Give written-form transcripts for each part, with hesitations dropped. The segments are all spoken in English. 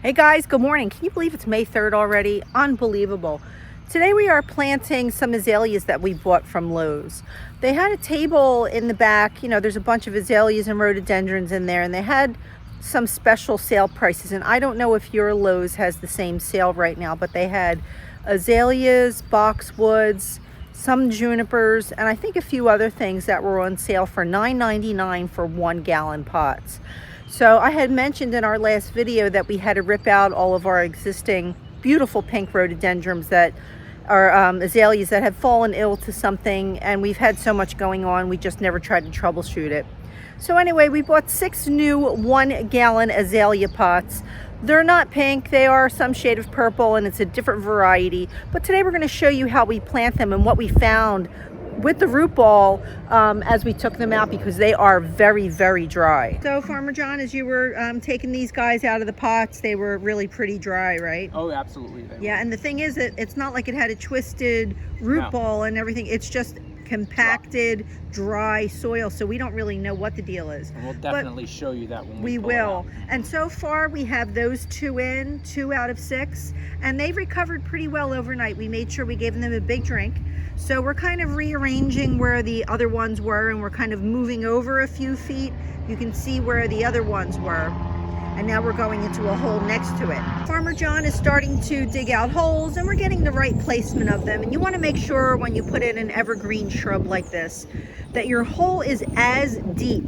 Hey guys, good morning. Can you believe it's May 3rd already? Unbelievable. Today we are planting some azaleas that we bought from Lowe's. They had a table in the back, there's a bunch of azaleas and rhododendrons in there, and they had some special sale prices. And I don't know if your Lowe's has the same sale right now, but they had azaleas, boxwoods, some junipers, and I think a few other things that were on sale for $9.99 for 1-gallon pots. So I had mentioned in our last video that we had to rip out all of our existing beautiful pink rhododendrons that are azaleas that had fallen ill to something, and we've had so much going on, we just never tried to troubleshoot it. So anyway, we bought 6 new 1-gallon azalea pots. They're not pink, they are some shade of purple, and it's a different variety. But today we're going to show you how we plant them and what we found with the root ball as we took them out, because they are very, very dry. So Farmer John, as you were taking these guys out of the pots, they were really pretty dry, right? Oh, absolutely. Yeah, and the thing is that it's not like it had a twisted root ball and everything. It's just compacted, dry soil, so we don't really know what the deal is. And we'll definitely show you that when we will. And so far we have those 2 out of 6, and they've recovered pretty well overnight. We made sure we gave them a big drink. So we're kind of rearranging where the other ones were, and we're kind of moving over a few feet. You can see where the other ones were. And now we're going into a hole next to it. Farmer John is starting to dig out holes, and we're getting the right placement of them. And you want to make sure when you put in an evergreen shrub like this that your hole is as deep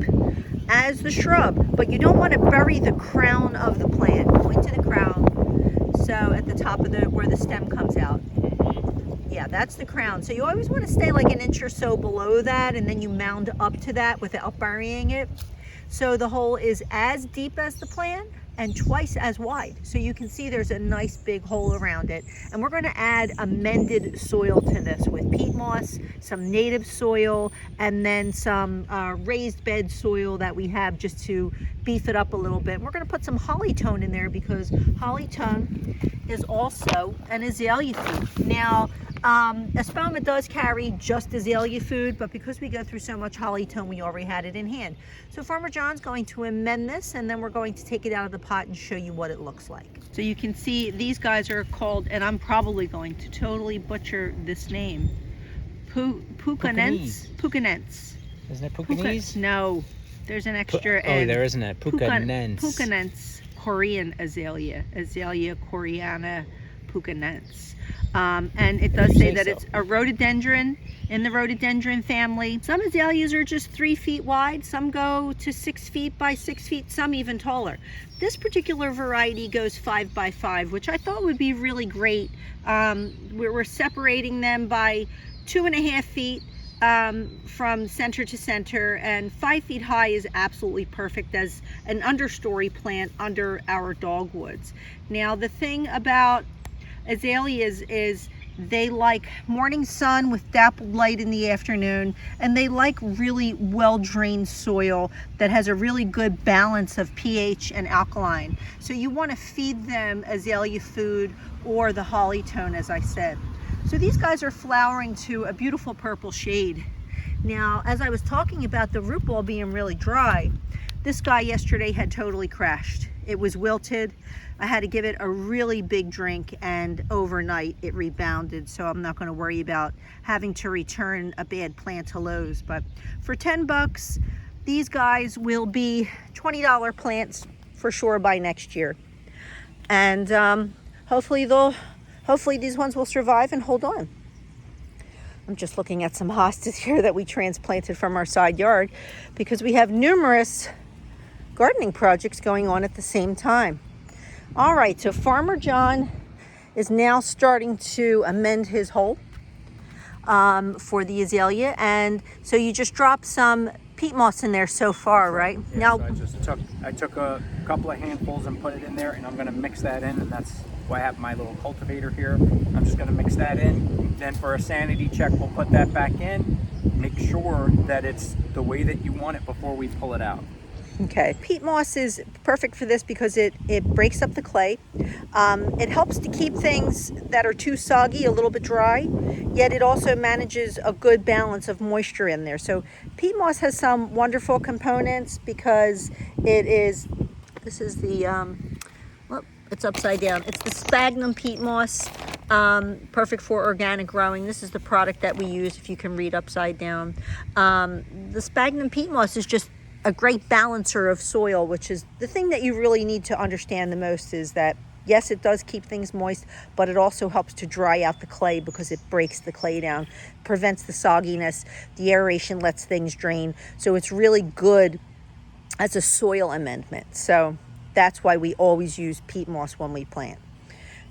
as the shrub, but you don't want to bury the crown of the plant. Point to the crown, so at the top of where the stem comes out. Yeah, that's the crown. So you always want to stay like an inch or so below that, and then you mound up to that without burying it. So the hole is as deep as the plant and twice as wide. So you can see there's a nice big hole around it. And we're going to add amended soil to this with peat moss, some native soil, and then some raised bed soil that we have just to beef it up a little bit. And we're going to put some hollytone in there because hollytone is also an azalea food. Now, espoma does carry just azalea food, but because we go through so much hollytone, we already had it in hand. So Farmer John's going to amend this, and then we're going to take it out of the pot and show you what it looks like. So you can see these guys are called, and I'm probably going to totally butcher this name, Pucanense. Isn't it Pucanese? No, there's an extra N. Oh, there isn't a Pucanense. Pucanense, Korean azalea, Azalea Koreana Pucanense. And it does say that it's a rhododendron in the rhododendron family. Some azaleas are just 3 feet wide, some go to 6 feet by 6 feet, some even taller. This particular variety goes 5 by 5, which I thought would be really great. We're separating them by 2.5 feet from center to center, and 5 feet high is absolutely perfect as an understory plant under our dogwoods. Now, the thing about azaleas is they like morning sun with dappled light in the afternoon, and they like really well-drained soil that has a really good balance of pH and alkaline. So you want to feed them azalea food or the hollytone, as I said. So these guys are flowering to a beautiful purple shade. Now, as I was talking about the root ball being really dry, this guy yesterday had totally crashed. It was wilted. I had to give it a really big drink, and overnight it rebounded, so I'm not going to worry about having to return a bad plant to Lowe's. But for 10 bucks, these guys will be $20 plants for sure by next year. And hopefully these ones will survive and hold on. I'm just looking at some hostas here that we transplanted from our side yard because we have numerous gardening projects going on at the same time. All right, so Farmer John is now starting to amend his hole for the azalea, and so you just dropped some peat moss in there so far, right? Yeah, now, so I took a couple of handfuls and put it in there, and I'm going to mix that in, and that's why I have my little cultivator here. I'm just going to mix that in. Then for a sanity check, we'll put that back in. Make sure that it's the way that you want it before we pull it out. Okay, peat moss is perfect for this because it breaks up the clay. It helps to keep things that are too soggy a little bit dry, yet it also manages a good balance of moisture in there. So peat moss has some wonderful components because it is, this is the Well, it's upside down. It's the sphagnum peat moss, perfect for organic growing. This is the product that we use, if you can read upside down. The sphagnum peat moss is just a great balancer of soil, which is the thing that you really need to understand the most, is that yes, it does keep things moist, but it also helps to dry out the clay because it breaks the clay down, prevents the sogginess, the aeration lets things drain. So it's really good as a soil amendment. So that's why we always use peat moss when we plant.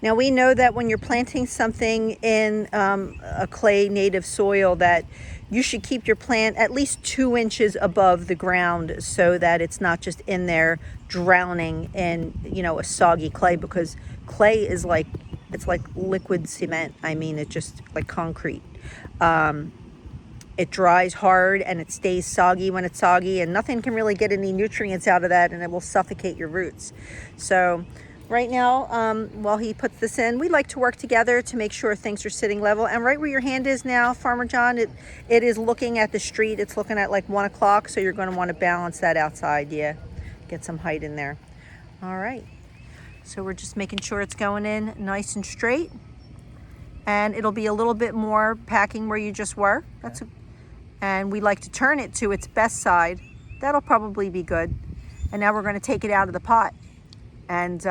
Now we know that when you're planting something in a clay native soil, that you should keep your plant at least 2 inches above the ground so that it's not just in there drowning in, a soggy clay, because clay is like, it's like liquid cement. I mean, it's just like concrete. It dries hard and it stays soggy when it's soggy, and nothing can really get any nutrients out of that, and it will suffocate your roots. So right now, while he puts this in, we like to work together to make sure things are sitting level. And right where your hand is now, Farmer John, it is looking at the street. It's looking at like 1 o'clock, so you're going to want to balance that outside. Yeah, get some height in there. All right, so we're just making sure it's going in nice and straight, and it'll be a little bit more packing where you just were. And we like to turn it to its best side. That'll probably be good. And now we're going to take it out of the pot, and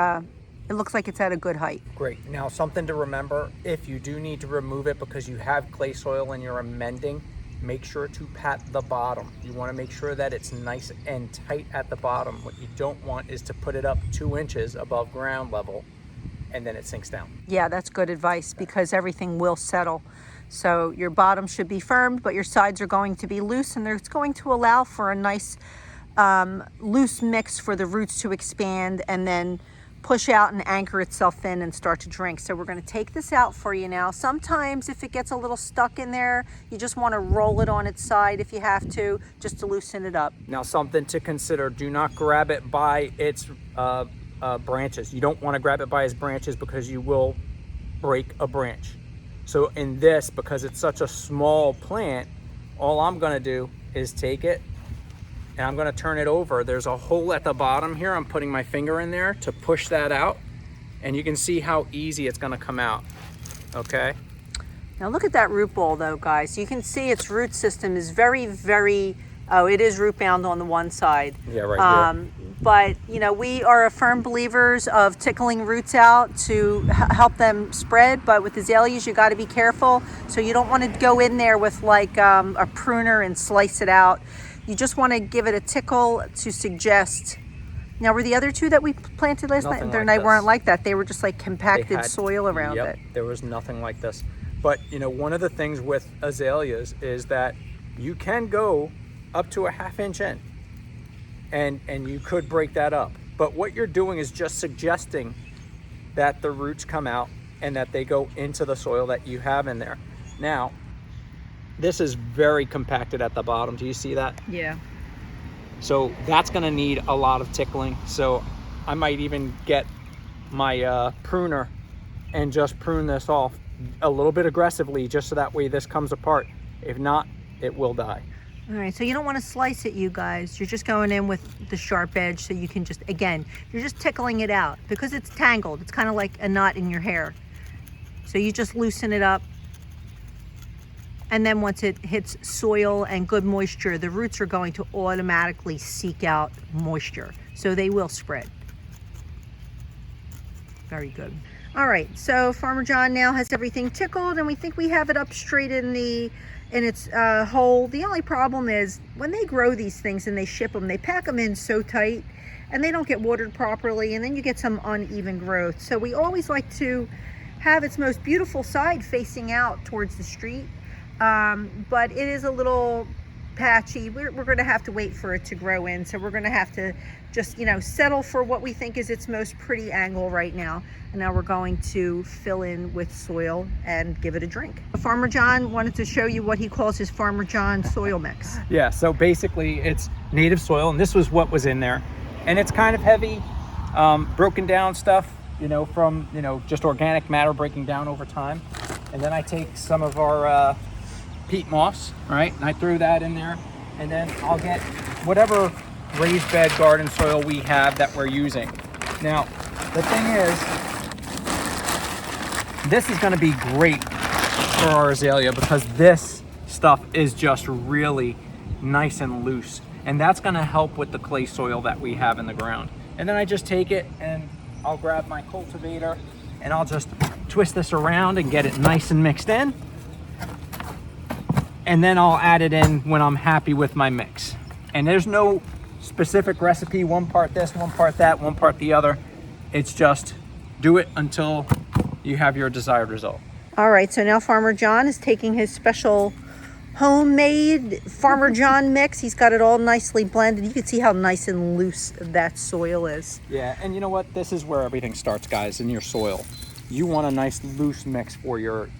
it looks like it's at a good height. Great. Now, something to remember, if you do need to remove it because you have clay soil and you're amending, make sure to pat the bottom. You want to make sure that it's nice and tight at the bottom. What you don't want is to put it up 2 inches above ground level and then it sinks down. Yeah, that's good advice, because everything will settle. So your bottom should be firm, but your sides are going to be loose, and it's going to allow for a nice loose mix for the roots to expand and then push out and anchor itself in and start to drink. So we're going to take this out for you now. Sometimes if it gets a little stuck in there, you just want to roll it on its side if you have to, just to loosen it up. Now, something to consider, do not grab it by its branches. You don't want to grab it by its branches because you will break a branch. So in this, because it's such a small plant, all I'm going to do is take it and I'm going to turn it over. There's a hole at the bottom here. I'm putting my finger in there to push that out, and you can see how easy it's going to come out. Okay. Now look at that root ball though, guys. You can see its root system is very, very, it is root bound on the one side. Yeah, right here. But we are firm believers of tickling roots out to help them spread. But with azaleas, you got to be careful. So you don't want to go in there with like a pruner and slice it out. You just want to give it a tickle to suggest. Now, were the other two that we planted last night? They weren't like that. They were just like compacted soil around it. There was nothing like this. But one of the things with azaleas is that you can go up to a 1/2 inch in, and you could break that up. But what you're doing is just suggesting that the roots come out and that they go into the soil that you have in there. Now, this is very compacted at the bottom. Do you see that? Yeah. So that's going to need a lot of tickling. So I might even get my pruner and just prune this off a little bit aggressively, just so that way this comes apart. If not, it will die. All right, so you don't want to slice it, you guys. You're just going in with the sharp edge, so you can just, again, you're just tickling it out because it's tangled. It's kind of like a knot in your hair. So you just loosen it up. And then once it hits soil and good moisture, the roots are going to automatically seek out moisture. So they will spread. Very good. All right, so Farmer John now has everything tickled, and we think we have it up straight in its hole. The only problem is when they grow these things and they ship them, they pack them in so tight and they don't get watered properly, and then you get some uneven growth. So we always like to have its most beautiful side facing out towards the street. But it is a little patchy. We're going to have to wait for it to grow in. So we're going to have to just, settle for what we think is its most pretty angle right now. And now we're going to fill in with soil and give it a drink. Farmer John wanted to show you what he calls his Farmer John soil mix. Yeah, so basically it's native soil, and this was what was in there. And it's kind of heavy, broken down stuff, from, just organic matter breaking down over time. And then I take some of our peat moss, right? And I threw that in there, and then I'll get whatever raised bed garden soil we have that we're using. Now, the thing is, this is going to be great for our azalea because this stuff is just really nice and loose. And that's going to help with the clay soil that we have in the ground. And then I just take it and I'll grab my cultivator and I'll just twist this around and get it nice and mixed in. And then I'll add it in when I'm happy with my mix. And there's no specific recipe, one part this, one part that, one part the other. It's just do it until you have your desired result. All right, so now Farmer John is taking his special homemade Farmer John mix. He's got it all nicely blended. You can see how nice and loose that soil is. Yeah, and you know what? This is where everything starts, guys, in your soil. You want a nice loose mix for your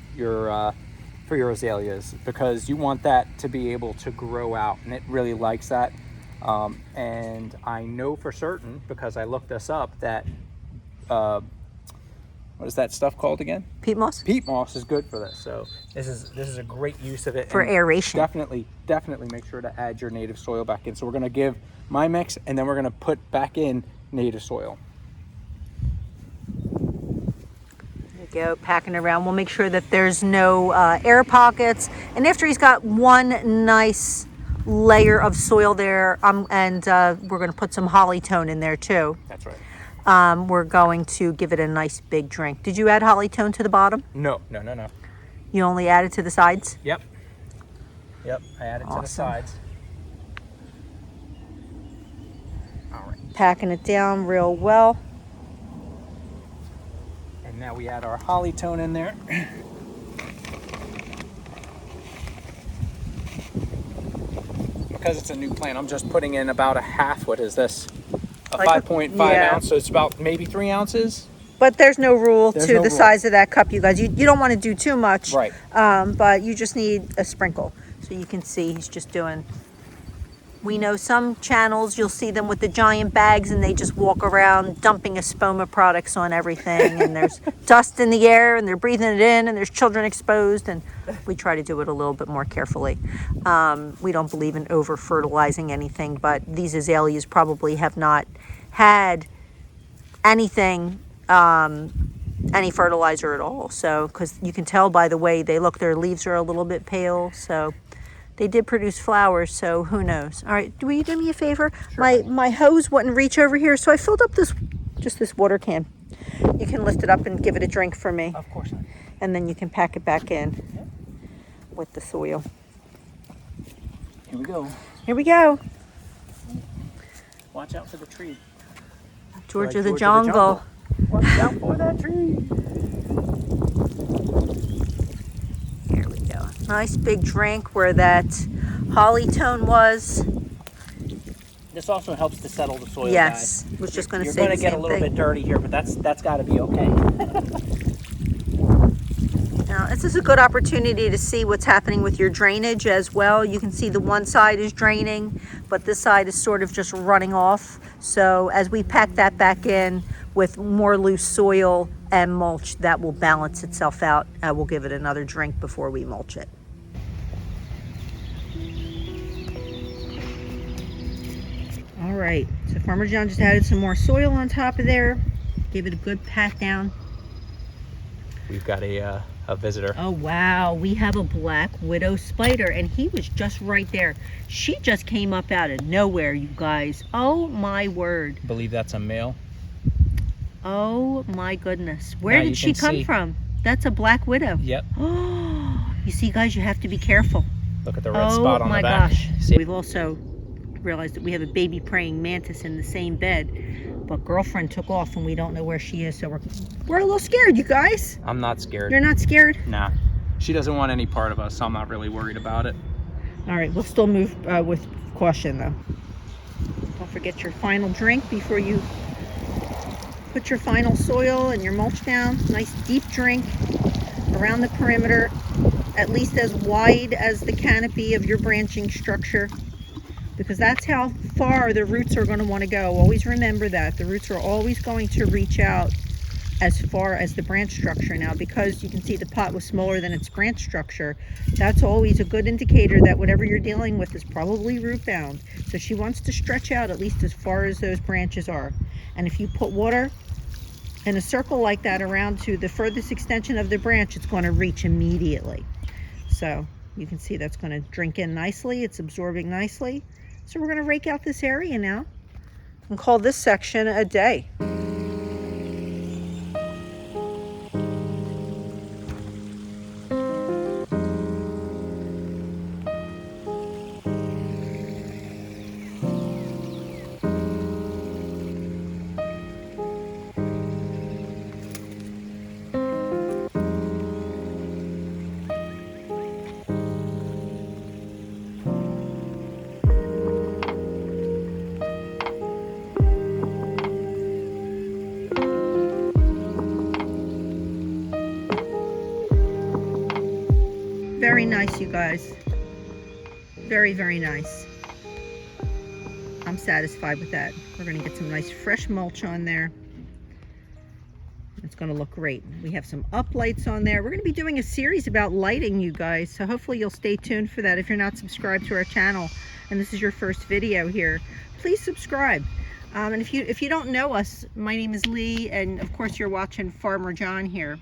azaleas because you want that to be able to grow out, and it really likes that. And I know for certain because I looked this up that what is that stuff called again? Peat moss? Peat moss is good for this. So this is a great use of it. For aeration. Definitely make sure to add your native soil back in. So we're going to give my mix and then we're going to put back in native soil. There you go, packing around. We'll make sure that there's no air pockets. And after he's got one nice layer of soil there, and we're going to put some hollytone in there too. That's right. We're going to give it a nice big drink. Did you add hollytone to the bottom? No. You only added to the sides? Yep, I added to the sides. All right. Packing it down real well. And now we add our hollytone in there. Because it's a new plant, I'm just putting in about a half, what is this? A Like 5.5 yeah. ounce, so it's about maybe 3 ounces. But there's no rule There's to no the rule. size of that cup, you guys. You don't want to do too much, Right. But you just need a sprinkle. So you can see he's just doing. We know some channels, you'll see them with the giant bags and they just walk around dumping Espoma products on everything. And there's dust in the air and they're breathing it in and there's children exposed. And we try to do it a little bit more carefully. We don't believe in over fertilizing anything, but these azaleas probably have not had anything, any fertilizer at all. So, because you can tell by the way they look, their leaves are a little bit pale. So they did produce flowers, so who knows. All right, will you do me a favor? Sure. My hose wouldn't reach over here, so I filled up this water can. You can lift it up and give it a drink for me. Of course not. And then you can pack it back in with the soil. Here we go. Here we go. Watch out for the tree. Georgia the jungle. Watch out for that tree. Here we go. Nice big drink where that hollytone was. This also helps to settle the soil, Yes, guys. was just going to You're say going the to get a same little thing. bit dirty here, but that's got to be okay. Now, this is a good opportunity to see what's happening with your drainage as well. You can see the one side is draining, but this side is sort of just running off. So as we pack that back in with more loose soil and mulch, that will balance itself out. We'll give it another drink before we mulch it. All right, so Farmer John just added some more soil on top of there. Gave it a good pat down. We've got a visitor. Oh wow, we have a black widow spider and he was just right there. She just came up out of nowhere, you guys. Oh my word. I believe that's a male. Oh my goodness. Where Now did you she can come see. from? That's a black widow. Yep. Oh, you see guys, you have to be careful. Look at the red spot on my the back. gosh. See? We've also realized that we have a baby praying mantis in the same bed, but girlfriend took off and we don't know where she is, so we're a little scared, you guys. I'm not scared. You're not scared? Nah. She doesn't want any part of us, so I'm not really worried about it. All right, we'll still move with caution though. Don't forget your final drink before you put your final soil and your mulch down. Nice deep drink around the perimeter, at least as wide as the canopy of your branching structure, because that's how far the roots are going to want to go. Always remember that. The roots are always going to reach out as far as the branch structure. Now, because you can see the pot was smaller than its branch structure, that's always a good indicator that whatever you're dealing with is probably root bound. So she wants to stretch out at least as far as those branches are. And if you put water in a circle like that around to the furthest extension of the branch, it's going to reach immediately. So you can see that's going to drink in nicely. It's absorbing nicely. So we're going to rake out this area now and call this section a day. Very nice, you guys. Very, very nice. I'm satisfied with that. We're going to get some nice fresh mulch on there. It's going to look great. We have some uplights on there. We're going to be doing a series about lighting, you guys, so hopefully you'll stay tuned for that. If you're not subscribed to our channel and this is your first video here, please subscribe. And if you don't know us, my name is Leigh, and of course you're watching Farmer John here.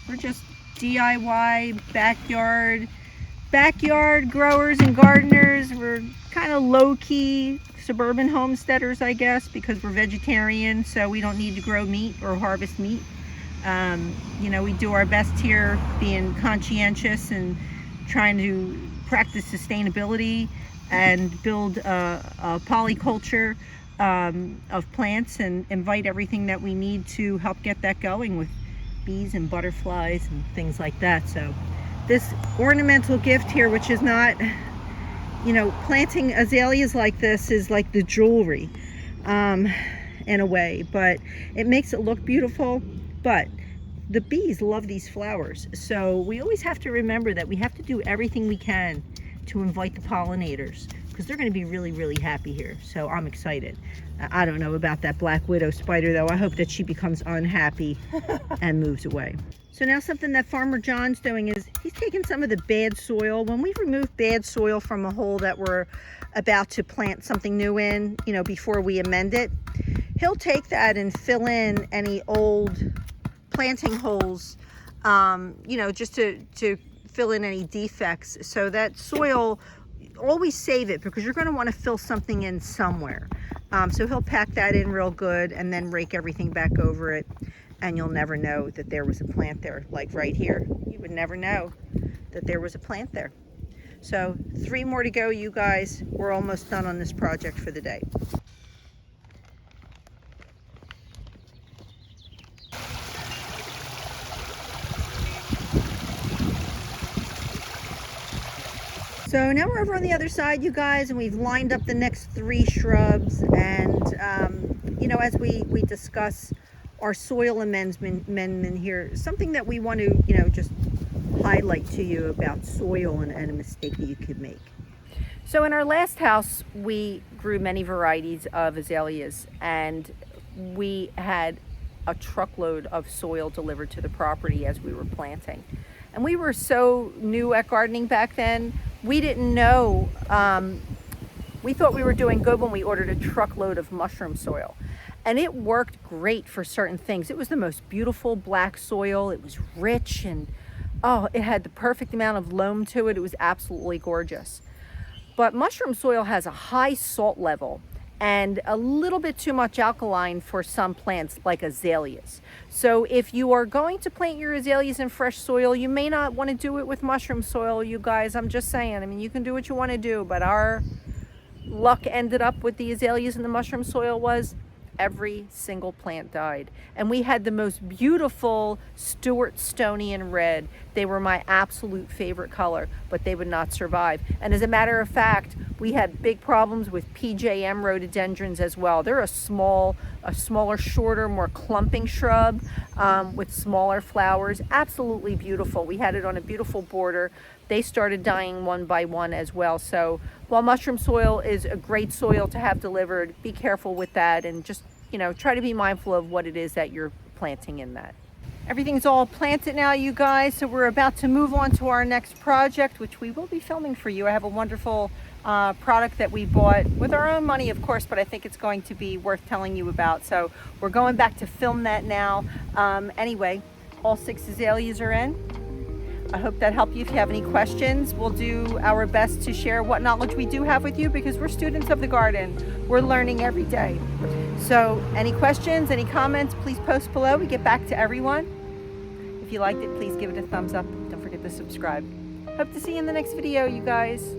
We're just DIY backyard growers and gardeners. We're kind of low-key suburban homesteaders, I guess, because we're vegetarian, so we don't need to grow meat or harvest meat. You know, we do our best here being conscientious and trying to practice sustainability and build a polyculture of plants and invite everything that we need to help get that going with bees and butterflies and things like that. So this ornamental gift here, which is not, you know, planting azaleas like this is like the jewelry in a way, but it makes it look beautiful. But the bees love these flowers, so we always have to remember that we have to do everything we can to invite the pollinators, because they're going to be really, really happy here. So I'm excited. I don't know about that black widow spider though. I hope that she becomes unhappy and moves away. So now something that Farmer John's doing is he's taking some of the bad soil. When we remove bad soil from a hole that we're about to plant something new in, you know, before we amend it, he'll take that and fill in any old planting holes, you know, just to fill in any defects. So that soil, always save it, because you're going to want to fill something in somewhere. So he'll pack that in real good and then rake everything back over it, and you'll never know that there was a plant there. Like right here, you would never know that there was a plant there. So 3 more to go, you guys. We're almost done on this project for the day. So now we're over on the other side, you guys, and we've lined up the next 3 shrubs. And, you know, as we discuss our soil amendment here, something that we want to, you know, just highlight to you about soil and a mistake that you could make. So in our last house, we grew many varieties of azaleas, and we had a truckload of soil delivered to the property as we were planting. And we were so new at gardening back then, we didn't know, we thought we were doing good when we ordered a truckload of mushroom soil. And it worked great for certain things. It was the most beautiful black soil. It was rich, and oh, it had the perfect amount of loam to it. It was absolutely gorgeous. But mushroom soil has a high salt level and a little bit too much alkaline for some plants like azaleas. So if you are going to plant your azaleas in fresh soil, you may not want to do it with mushroom soil, you guys. I'm just saying. I mean, you can do what you want to do, but our luck ended up with the azaleas in the mushroom soil was every single plant died. And we had the most beautiful Stuart Stonian red. They were my absolute favorite color, but they would not survive. And as a matter of fact, we had big problems with PJM rhododendrons as well. They're a smaller, shorter, more clumping shrub with smaller flowers. Absolutely beautiful. We had it on a beautiful border. They started dying one by one as well. So while mushroom soil is a great soil to have delivered, be careful with that, and just, you know, try to be mindful of what it is that you're planting in that. Everything's all planted now, you guys, so we're about to move on to our next project, which we will be filming for you. I have a wonderful product that we bought with our own money, of course, but I think it's going to be worth telling you about. So we're going back to film that now. Anyway, all 6 azaleas are in. I hope that helped you. If you have any questions, we'll do our best to share what knowledge we do have with you, because we're students of the garden. We're learning every day. So any questions, any comments, please post below. We get back to everyone. If you liked it, please give it a thumbs up. Don't forget to subscribe. Hope to see you in the next video, you guys.